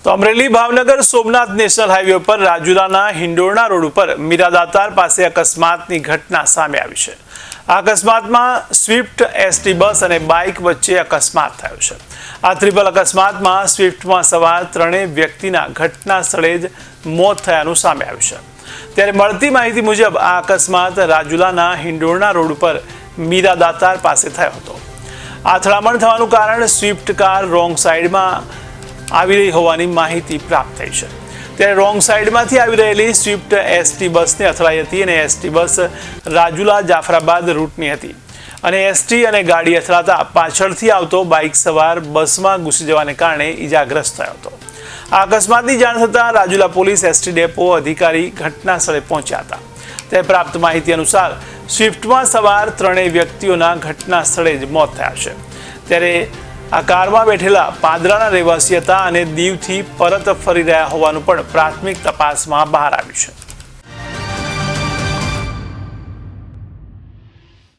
તો Amreli Bhavnagar Somnath national highway પર રાજુલાના Hindorana road ઉપર મીરાદાતાર પાસે અકસ્માતની ઘટના સામે આવી છે। આ અકસ્માતમાં સ્વિફ્ટ એસટી બસ અને બાઇક વચ્ચે અકસ્માત થયો છે। આ ત્રિપલ અકસ્માતમાં સ્વિફ્ટમાં સવાર ત્રણેય વ્યક્તિના ઘટના સ્થળે જ મોત થયાનું સામે આવ્યું છે। ત્યારે મળતી માહિતી મુજબ આ અકસ્માત રાજુલાના હિંડોરણા રોડ ઉપર મીરાદાતાર પાસે થયો હતો। આ અથડામણ થવાનું કારણ સ્વિફ્ટ કાર રોંગ સાઈડમાં આવી રહી હોવાની માહિતી પ્રાપ્ત થઈ છે। ત્યારે રોંગ સાઈડમાંથી આવી રહેલી સ્વિફ્ટ એસટી બસને અથડાઈ હતી અને એસટી બસ રાજુલા જાફરાબાદ રૂટની હતી અને એસટી અને ગાડી અથડાતા પાછળથી આવતો બાઇક સવાર બસમાં ઘૂસી જવાને કારણે ઈજાગ્રસ્ત થયો હતો। આ અકસ્માતની જાણ થતાં રાજુલા પોલીસ એસટી ડેપો અધિકારી ઘટના સ્થળે પહોંચ્યા હતા। તે પ્રાપ્ત માહિતી અનુસાર સ્વિફ્ટમાં સવાર ત્રણેય વ્યક્તિઓના ઘટના સ્થળે જ મોત થયા છે। ત્યારે આ કારમાં બેઠેલા પાદરાના રહેવાસી હતા અને દીવથી પરત ફરી રહ્યા હોવાનું પણ પ્રાથમિક તપાસમાં બહાર આવ્યું છે।